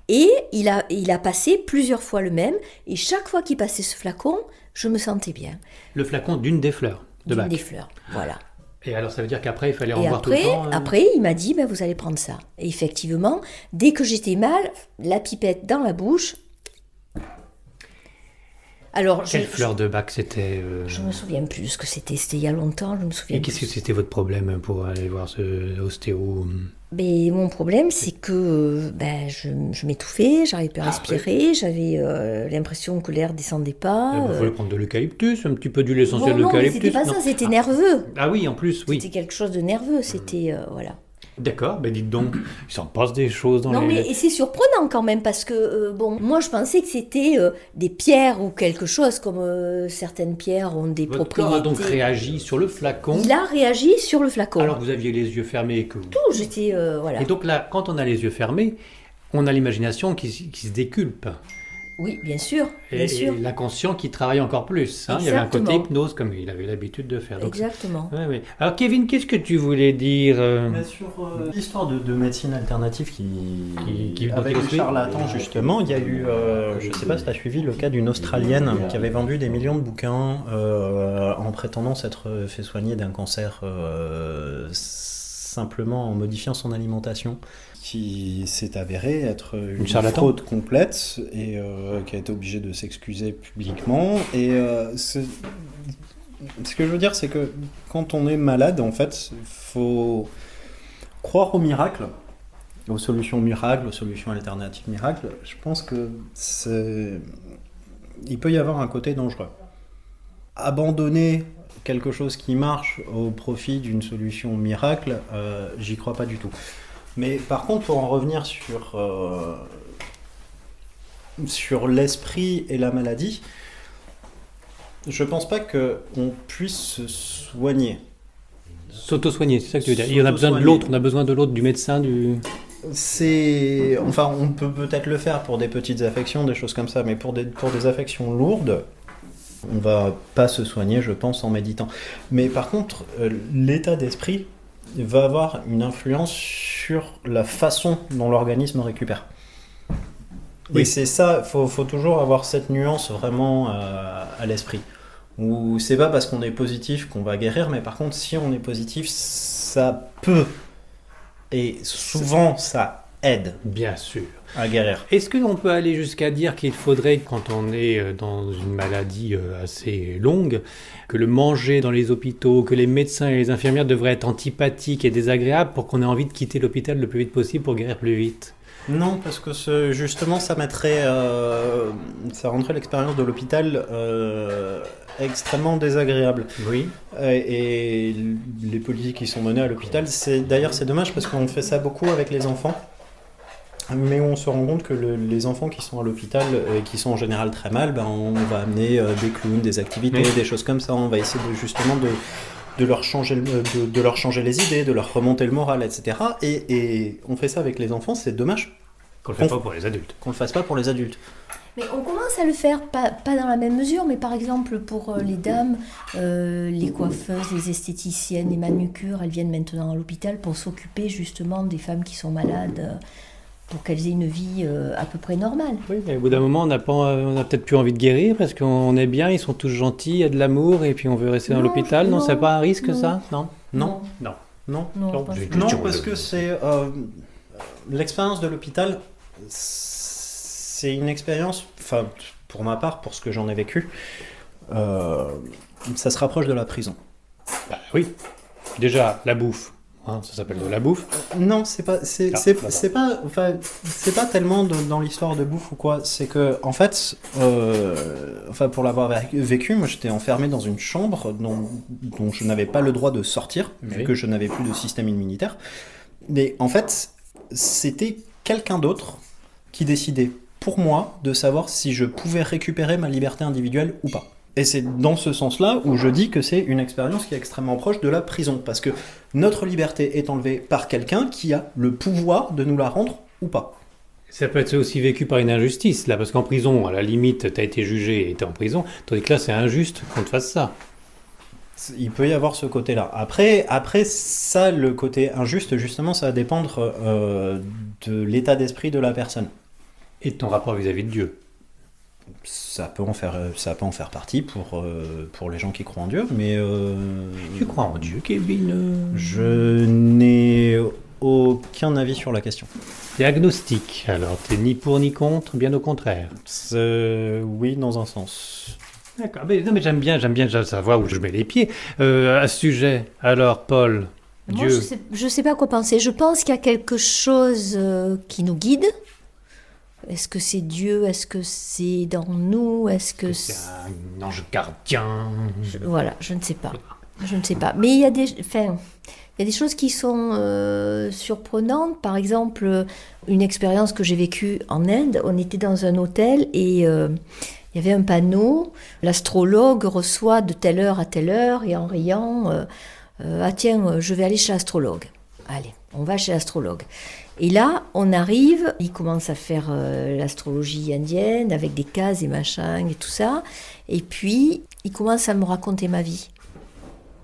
[SPEAKER 2] Et il a passé plusieurs fois le même, et chaque fois qu'il passait ce flacon, je me sentais bien.
[SPEAKER 1] Le flacon d'une des fleurs de
[SPEAKER 2] D'une
[SPEAKER 1] Bach.
[SPEAKER 2] des fleurs, voilà.
[SPEAKER 1] Et alors, ça veut dire qu'après, il fallait en
[SPEAKER 2] Et
[SPEAKER 1] boire tout le temps
[SPEAKER 2] après, il m'a dit, vous allez prendre ça. Et effectivement, dès que j'étais mal, la pipette dans la bouche. Alors,
[SPEAKER 1] Quelle fleur de Bach c'était
[SPEAKER 2] je me souviens plus ce que c'était il y a longtemps, je me souviens
[SPEAKER 1] Et qu'est-ce que
[SPEAKER 2] plus.
[SPEAKER 1] c'était votre problème pour aller voir ce ostéo?
[SPEAKER 2] Mais mon problème, c'est que je m'étouffais, j'arrivais pas à respirer, j'avais l'impression que l'air descendait pas.
[SPEAKER 1] Il fallait prendre de l'eucalyptus, un petit peu d'huile essentielle
[SPEAKER 2] Bon, non, mais
[SPEAKER 1] d'eucalyptus.
[SPEAKER 2] c'était pas ça, c'était nerveux.
[SPEAKER 1] Ah oui, en plus, oui.
[SPEAKER 2] C'était quelque chose de nerveux, c'était... voilà.
[SPEAKER 1] D'accord, ben dites donc, il s'en passe des choses dans
[SPEAKER 2] Non,
[SPEAKER 1] les...
[SPEAKER 2] mais et c'est surprenant quand même, parce que, moi je pensais que c'était des pierres ou quelque chose, comme certaines pierres ont des
[SPEAKER 1] Votre
[SPEAKER 2] propriétés.
[SPEAKER 1] corps a donc réagi sur le flacon,
[SPEAKER 2] Il a réagi sur le flacon.
[SPEAKER 1] alors que vous aviez les yeux fermés et que...
[SPEAKER 2] Tout, j'étais... voilà.
[SPEAKER 1] Et donc là, quand on a les yeux fermés, on a l'imagination qui se déculpe.
[SPEAKER 2] Oui, bien sûr, bien
[SPEAKER 1] Et
[SPEAKER 2] sûr.
[SPEAKER 1] l'inconscient qui travaille encore plus. Il y avait un côté
[SPEAKER 2] Exactement.
[SPEAKER 1] hypnose comme il avait l'habitude de faire. Donc,
[SPEAKER 2] Exactement.
[SPEAKER 1] ouais, ouais. Alors Kevin, qu'est-ce que tu voulais dire
[SPEAKER 3] Mais sur l'histoire de médecine alternative
[SPEAKER 1] Qui-
[SPEAKER 3] avec
[SPEAKER 1] qui-
[SPEAKER 3] les charlatans justement, il y a eu, je ne sais pas si tu as suivi le cas d'une Australienne qui avait vendu des millions de bouquins en prétendant s'être fait soigner d'un cancer simplement en modifiant son alimentation, qui s'est avérée être une
[SPEAKER 1] charlatan.
[SPEAKER 3] fraude complète et qui a été obligée de s'excuser publiquement. Et ce que je veux dire, c'est que quand on est malade, en fait, il faut croire au miracle, aux solutions miracles, aux solutions alternatives miracles. Je pense que il peut y avoir un côté dangereux. Abandonner quelque chose qui marche au profit d'une solution miracle, j'y crois pas du tout. Mais par contre, pour en revenir sur l'esprit et la maladie, je pense pas qu'on puisse se soigner.
[SPEAKER 1] S'auto-soigner, c'est ça que tu veux dire. Il y en a besoin de
[SPEAKER 3] S'auto-soigner.
[SPEAKER 1] l'autre, on a besoin de l'autre, du médecin, du...
[SPEAKER 3] Enfin, on peut peut-être le faire pour des petites affections, des choses comme ça, mais pour des affections lourdes, on va pas se soigner, je pense, en méditant. Mais par contre, l'état d'esprit va avoir une influence sur la façon dont l'organisme récupère. Et
[SPEAKER 1] Oui.
[SPEAKER 3] c'est ça, faut toujours avoir cette nuance vraiment à l'esprit. Où c'est pas parce qu'on est positif qu'on va guérir, mais par contre, si on est positif, ça peut, et souvent ça aide
[SPEAKER 1] Bien sûr.
[SPEAKER 3] à guérir.
[SPEAKER 1] Est-ce qu'on peut aller jusqu'à dire qu'il faudrait, quand on est dans une maladie assez longue, que le manger dans les hôpitaux, que les médecins et les infirmières devraient être antipathiques et désagréables pour qu'on ait envie de quitter l'hôpital le plus vite possible pour guérir plus vite?
[SPEAKER 3] Non, parce que justement, ça rendrait l'expérience de l'hôpital extrêmement désagréable.
[SPEAKER 1] Oui.
[SPEAKER 3] Et les politiques qui sont menées à l'hôpital, d'ailleurs c'est dommage parce qu'on fait ça beaucoup avec les enfants. Mais on se rend compte que les enfants qui sont à l'hôpital et qui sont en général très mal, ben, on va amener des clowns, des activités,
[SPEAKER 1] Oui.
[SPEAKER 3] des choses comme ça. On va essayer de leur changer, de leur changer les idées, de leur remonter le moral, etc. Et on fait ça avec les enfants, c'est dommage
[SPEAKER 1] Qu'on ne le fait pas pour les adultes.
[SPEAKER 3] qu'on le fasse pas pour les adultes.
[SPEAKER 2] Mais on commence à le faire, pas dans la même mesure, mais par exemple pour les dames, les coiffeuses, les esthéticiennes, les manucures, elles viennent maintenant à l'hôpital pour s'occuper justement des femmes qui sont malades, pour qu'elles aient une vie à peu près normale.
[SPEAKER 1] Oui, mais au bout d'un moment, on n'a peut-être plus envie de guérir parce qu'on est bien, ils sont tous gentils, il y a de l'amour et puis on veut rester dans
[SPEAKER 2] Non,
[SPEAKER 1] l'hôpital. Non,
[SPEAKER 2] non,
[SPEAKER 1] c'est pas un risque
[SPEAKER 2] non.
[SPEAKER 1] ça? Non.
[SPEAKER 3] Non,
[SPEAKER 1] Non.
[SPEAKER 3] non.
[SPEAKER 2] Non, pas
[SPEAKER 1] j'ai-
[SPEAKER 2] sûr.
[SPEAKER 3] Non, parce que c'est l'expérience de l'hôpital, c'est une expérience, enfin pour ma part, pour ce que j'en ai vécu, ça se rapproche de la prison.
[SPEAKER 1] Bah oui. Déjà, la bouffe. Hein, ça s'appelle de la bouffe.
[SPEAKER 3] Non, c'est pas, c'est pas tellement dans l'histoire de bouffe ou quoi. C'est que en fait, pour l'avoir vécu, moi j'étais enfermé dans une chambre dont je n'avais pas le droit de sortir vu
[SPEAKER 1] Oui.
[SPEAKER 3] que je n'avais plus de système immunitaire. Mais en fait, c'était quelqu'un d'autre qui décidait pour moi de savoir si je pouvais récupérer ma liberté individuelle ou pas. Et c'est dans ce sens-là où je dis que c'est une expérience qui est extrêmement proche de la prison, parce que notre liberté est enlevée par quelqu'un qui a le pouvoir de nous la rendre ou pas.
[SPEAKER 1] Ça peut être aussi vécu par une injustice, là, parce qu'en prison, à la limite, t'as été jugé et t'es en prison, tandis que là, c'est injuste qu'on te fasse ça.
[SPEAKER 3] Il peut y avoir ce côté-là. Après ça, le côté injuste, justement, ça va dépendre de l'état d'esprit de la personne.
[SPEAKER 1] Et de ton rapport vis-à-vis de Dieu.
[SPEAKER 3] Ça peut en faire partie pour les gens qui croient en Dieu, mais
[SPEAKER 1] Tu crois en Dieu, Kevin?
[SPEAKER 3] je n'ai aucun avis sur la question.
[SPEAKER 1] T'es agnostique, alors t'es ni pour ni contre, bien au contraire.
[SPEAKER 3] Oui, dans un sens.
[SPEAKER 1] D'accord, mais, non, mais j'aime bien savoir où je mets les pieds. À ce sujet, alors, Paul,
[SPEAKER 2] Moi,
[SPEAKER 1] Dieu...
[SPEAKER 2] je sais pas quoi penser. Je pense qu'il y a quelque chose qui nous guide. Est-ce que c'est Dieu? Est-ce que c'est dans nous? Est-ce que
[SPEAKER 1] C'est un ange gardien.
[SPEAKER 2] Voilà, je ne sais pas. Je ne sais pas. Mais il y a des choses qui sont surprenantes. Par exemple, une expérience que j'ai vécue en Inde. On était dans un hôtel et il y avait un panneau. L'astrologue reçoit de telle heure à telle heure et en riant, ah tiens, je vais aller chez l'astrologue. allez, on va chez l'astrologue. Et là, on arrive, il commence à faire l'astrologie indienne avec des cases et machin et tout ça. Et puis, il commence à me raconter ma vie.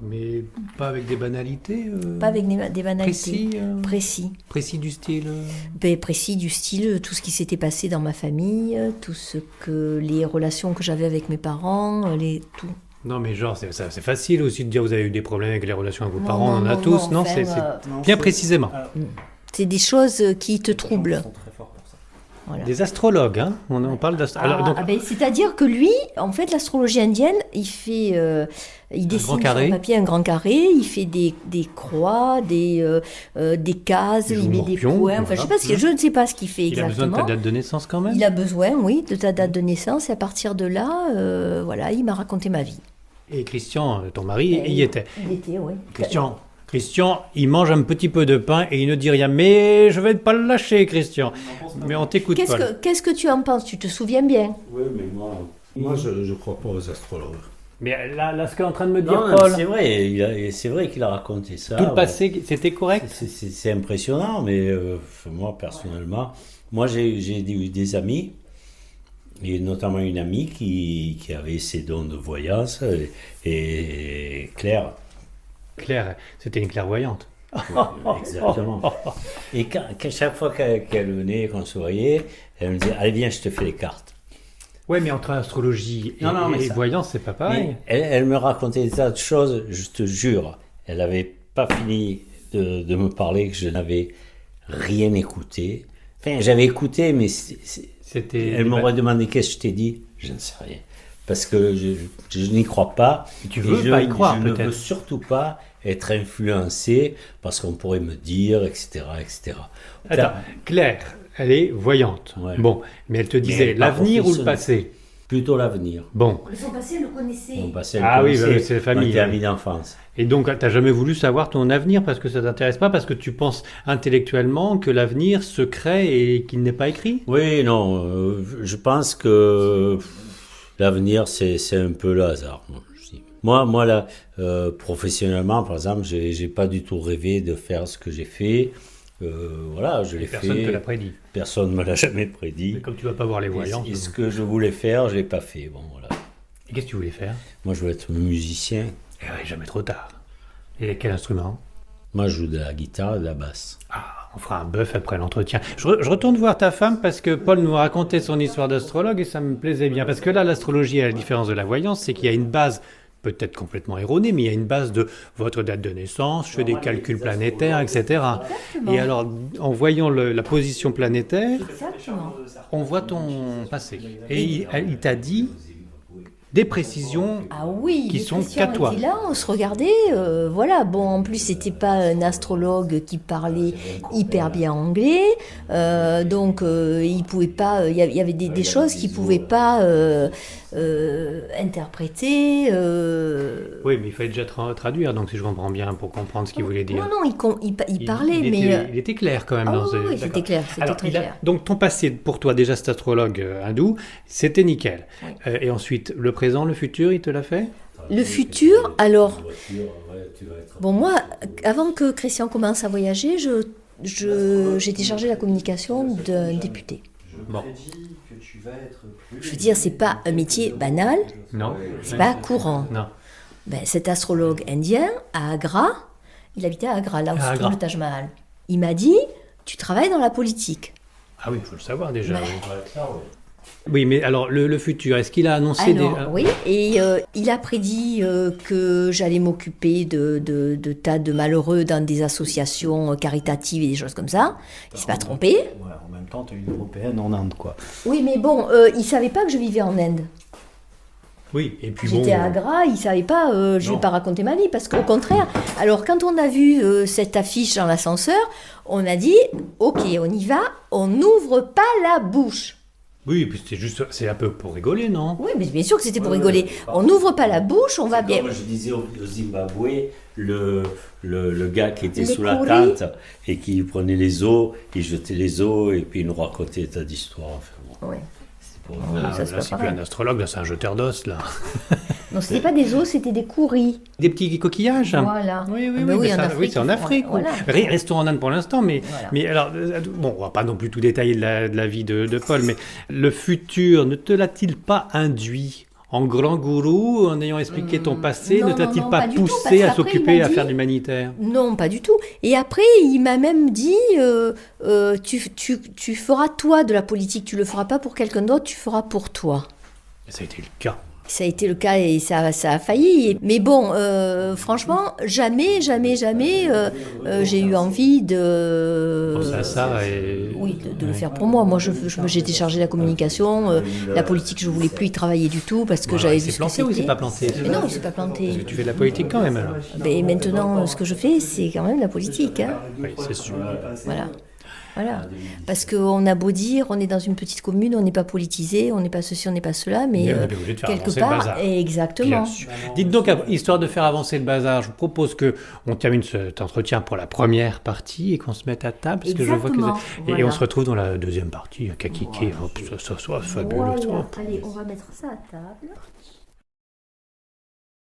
[SPEAKER 1] Mais pas avec des banalités
[SPEAKER 2] Pas avec des banalités.
[SPEAKER 1] Précis
[SPEAKER 2] Précis.
[SPEAKER 1] Précis du style
[SPEAKER 2] Précis du style, tout ce qui s'était passé dans ma famille, les relations que j'avais avec mes parents, tout.
[SPEAKER 1] Non, mais genre, c'est facile aussi de dire vous avez eu des problèmes avec les relations avec vos
[SPEAKER 2] Non,
[SPEAKER 1] parents, on en a
[SPEAKER 2] non,
[SPEAKER 1] tous. Non,
[SPEAKER 2] enfin,
[SPEAKER 1] c'est bien précisément.
[SPEAKER 2] C'est des choses qui te troublent. Voilà.
[SPEAKER 1] Des astrologues, hein, on parle d'astrologue.
[SPEAKER 2] C'est-à-dire que lui, en fait, l'astrologie indienne, il dessine sur le papier un grand carré, il fait des croix, des cases, il met des points.
[SPEAKER 1] Voilà.
[SPEAKER 2] Enfin, je ne sais pas ce qu'il fait exactement.
[SPEAKER 1] Il a besoin de ta date de naissance quand même.
[SPEAKER 2] Il a besoin, oui, de ta date de naissance. Et à partir de là, voilà, il m'a raconté ma vie.
[SPEAKER 1] Et Christian, ton mari, y était.
[SPEAKER 2] Il était, oui.
[SPEAKER 1] Christian, il mange un petit peu de pain et il ne dit rien. Mais je vais pas le lâcher, Christian. Mais on t'écoute pas.
[SPEAKER 2] Qu'est-ce que tu en penses? Tu te souviens bien?
[SPEAKER 4] Oui, mais
[SPEAKER 5] Moi, je crois pas aux astrologues.
[SPEAKER 1] Mais là, ce qu'est en train de me dire
[SPEAKER 4] non,
[SPEAKER 1] Paul...
[SPEAKER 4] c'est vrai qu'il a raconté ça.
[SPEAKER 1] Tout le passé, c'était correct?
[SPEAKER 4] C'est impressionnant, mais moi, personnellement, j'ai eu des amis, et notamment une amie qui avait ses dons de voyance, et Claire.
[SPEAKER 1] Claire, c'était une clairvoyante.
[SPEAKER 4] Exactement. Et chaque fois qu'elle venait, qu'on se voyait, elle me disait, allez viens, je te fais les cartes.
[SPEAKER 1] Ouais, mais entre astrologie et voyance, c'est pas pareil.
[SPEAKER 4] Elle me racontait des tas de choses, je te jure. Elle n'avait pas fini de me parler, que je n'avais rien écouté. Enfin, j'avais écouté, mais elle m'aurait demandé qu'est-ce que je t'ai dit. Je ne sais rien. Parce que je n'y crois pas.
[SPEAKER 1] Et tu veux pas y croire, peut-être.
[SPEAKER 4] Je ne veux surtout pas être influencé parce qu'on pourrait me dire, etc., etc.
[SPEAKER 1] Attends, Claire, elle est voyante.
[SPEAKER 4] Ouais.
[SPEAKER 1] Bon, mais elle te disait l'avenir ou le passé?
[SPEAKER 4] Plutôt l'avenir.
[SPEAKER 1] Bon.
[SPEAKER 2] Mais son passé, elle le connaissait.
[SPEAKER 4] Mon passé,
[SPEAKER 1] oui, c'est la famille.
[SPEAKER 4] On était amis d'enfance.
[SPEAKER 1] Et donc, tu n'as jamais voulu savoir ton avenir parce que ça ne t'intéresse pas, parce que tu penses intellectuellement que l'avenir se crée et qu'il n'est pas écrit?
[SPEAKER 4] Oui, non. Je pense que l'avenir, c'est un peu le hasard. Moi là, professionnellement, par exemple, j'ai pas du tout rêvé de faire ce que j'ai fait. Voilà, je l'ai fait.
[SPEAKER 1] Personne ne te l'a prédit.
[SPEAKER 4] Personne ne me l'a jamais prédit.
[SPEAKER 1] Mais comme tu vas pas voir les voyants.
[SPEAKER 4] Et ce que je voulais faire, je l'ai pas fait. Bon, voilà.
[SPEAKER 1] Et qu'est-ce que tu voulais faire?
[SPEAKER 4] Moi, je voulais être musicien.
[SPEAKER 1] Eh ouais, jamais trop tard. Et quel instrument?
[SPEAKER 4] Moi, je joue de la guitare et de la basse.
[SPEAKER 1] Ah, on fera un bœuf après l'entretien. Je retourne voir ta femme parce que Paul nous racontait son histoire d'astrologue et ça me plaisait bien. Parce que là, l'astrologie, à la différence de la voyance, c'est qu'il y a une base peut-être complètement erronée, mais il y a une base de votre date de naissance, je fais des calculs planétaires, etc.
[SPEAKER 2] Exactement.
[SPEAKER 1] Et alors, en voyant la position planétaire,
[SPEAKER 2] Exactement.
[SPEAKER 1] on voit ton passé. Et il t'a dit des précisions
[SPEAKER 2] Ah oui,
[SPEAKER 1] qui
[SPEAKER 2] les
[SPEAKER 1] sont
[SPEAKER 2] Christian
[SPEAKER 1] qu'à toi.
[SPEAKER 2] était là, on se regardait, voilà. Bon, en plus, c'était pas un astrologue qui parlait hyper bien anglais, donc il pouvait pas. Il y avait des choses qu'il pouvait pas interpréter.
[SPEAKER 1] Oui, mais il fallait déjà traduire, donc si je comprends bien, pour comprendre ce qu'il voulait dire.
[SPEAKER 2] Non, il parlait,
[SPEAKER 1] il était clair quand même.
[SPEAKER 2] Ah
[SPEAKER 1] dans
[SPEAKER 2] oui, oui, c'était clair, c'était
[SPEAKER 1] Alors,
[SPEAKER 2] très clair.
[SPEAKER 1] Donc ton passé, pour toi, déjà cet astrologue hindou, c'était nickel.
[SPEAKER 2] Oui.
[SPEAKER 1] Et ensuite, le présent, le futur, il te l'a fait?
[SPEAKER 2] Le futur, alors, bon, moi, avant que Christian commence à voyager, j'étais chargée de la communication d'un député.
[SPEAKER 1] Bon.
[SPEAKER 2] Je veux dire, c'est pas un métier banal,
[SPEAKER 1] Non.
[SPEAKER 2] c'est pas courant.
[SPEAKER 1] Non.
[SPEAKER 2] Ben, cet astrologue indien, à Agra, il habitait à Agra, là où se trouve le Taj Mahal. Il m'a dit, tu travailles dans la politique.
[SPEAKER 1] Ah oui, il faut le savoir déjà.
[SPEAKER 2] Mais-
[SPEAKER 1] Oui. Oui, mais alors, le futur, est-ce qu'il a annoncé
[SPEAKER 2] Alors, oui, et il a prédit que j'allais m'occuper de tas de malheureux dans des associations caritatives et des choses comme ça. Il s'est pas trompé.
[SPEAKER 3] Ouais, en même temps, tu es une européenne en Inde, quoi.
[SPEAKER 2] Oui, mais bon, il savait pas que je vivais en Inde.
[SPEAKER 1] Oui, et puis bon...
[SPEAKER 2] J'étais à Agra, il savait pas, je
[SPEAKER 1] Non.
[SPEAKER 2] vais pas raconter ma vie, parce qu'au contraire, alors quand on a vu cette affiche dans l'ascenseur, on a dit, ok, on y va, on n'ouvre pas la bouche.
[SPEAKER 1] Oui, puis c'est un peu pour rigoler, non?
[SPEAKER 2] Oui, mais bien sûr que c'était pour rigoler. On n'ouvre pas la bouche, on va bien.
[SPEAKER 4] Comme je disais au Zimbabwe, le gars qui était
[SPEAKER 2] Les
[SPEAKER 4] sous la
[SPEAKER 2] courriers.
[SPEAKER 4] tente et qui prenait les os, il jetait les os et puis il nous racontait des tas d'histoires. Enfin, bon,
[SPEAKER 2] Ouais.
[SPEAKER 4] c'est pour
[SPEAKER 2] Ah,
[SPEAKER 1] Ah,
[SPEAKER 2] ça, c'est
[SPEAKER 1] là,
[SPEAKER 2] pas
[SPEAKER 1] c'est plus
[SPEAKER 2] pareil.
[SPEAKER 1] un astrologue, là, c'est un jeteur d'os, là.
[SPEAKER 2] Non, c'était pas des os, c'était des couris.
[SPEAKER 1] Des petits coquillages.
[SPEAKER 2] Voilà.
[SPEAKER 1] Oui,
[SPEAKER 2] Ah ben oui,
[SPEAKER 1] mais
[SPEAKER 2] en
[SPEAKER 1] ça,
[SPEAKER 2] Afrique,
[SPEAKER 1] oui, c'est en
[SPEAKER 2] ils font-
[SPEAKER 1] Afrique.
[SPEAKER 2] voilà.
[SPEAKER 1] Restons en Inde pour l'instant, mais,
[SPEAKER 2] Voilà.
[SPEAKER 1] mais alors, bon, on va pas non plus tout détailler de la vie de Paul, mais le futur ne te l'a-t-il pas induit en grand gourou, en ayant expliqué ton passé,
[SPEAKER 2] non,
[SPEAKER 1] ne t'a-t-il
[SPEAKER 2] non,
[SPEAKER 1] pas
[SPEAKER 2] pas du tout, parce
[SPEAKER 1] poussé à
[SPEAKER 2] qu'après,
[SPEAKER 1] s'occuper,
[SPEAKER 2] il m'a
[SPEAKER 1] à
[SPEAKER 2] dit-
[SPEAKER 1] faire de l'humanitaire?
[SPEAKER 2] Non, pas du tout. Et après, il m'a même dit, tu feras toi de la politique, tu le feras pas pour quelqu'un d'autre, tu feras pour toi.
[SPEAKER 1] Et ça a été le cas.
[SPEAKER 2] Ça a été le cas et ça a failli. Mais bon, franchement, jamais j'ai eu envie de...
[SPEAKER 1] Penser à ça et...
[SPEAKER 2] Oui, de le faire pour moi. Moi, j'étais chargée de la communication. La politique, je voulais plus y travailler du tout parce que
[SPEAKER 1] Voilà,
[SPEAKER 2] j'avais
[SPEAKER 1] il
[SPEAKER 2] vu
[SPEAKER 1] s'est
[SPEAKER 2] ce que
[SPEAKER 1] planté ou il s'est
[SPEAKER 2] c'était.
[SPEAKER 1] pas planté?
[SPEAKER 2] Mais non, il s'est pas planté.
[SPEAKER 1] Parce que tu fais de la politique quand même, alors.
[SPEAKER 2] Mais maintenant, ce que je fais, c'est quand même la politique. Hein.
[SPEAKER 1] Oui, c'est sûr.
[SPEAKER 2] Voilà. Voilà. Parce qu'on a beau dire, on est dans une petite commune, on n'est pas politisé, on n'est pas ceci, on n'est pas cela, mais
[SPEAKER 1] Mais on est bien obligé de faire
[SPEAKER 2] quelque
[SPEAKER 1] avancer le
[SPEAKER 2] part,
[SPEAKER 1] bazar.
[SPEAKER 2] exactement.
[SPEAKER 1] Bien sûr. Dites donc, histoire de faire avancer le bazar, je vous propose que on termine cet entretien pour la première partie et qu'on se mette à table, parce que je vois que
[SPEAKER 2] Exactement,
[SPEAKER 1] et
[SPEAKER 2] voilà.
[SPEAKER 1] on se retrouve dans la deuxième partie, à Kakiki. Hop, ça soit fabuleux.
[SPEAKER 2] Voilà.
[SPEAKER 1] Hop.
[SPEAKER 2] Allez, on va mettre ça à table.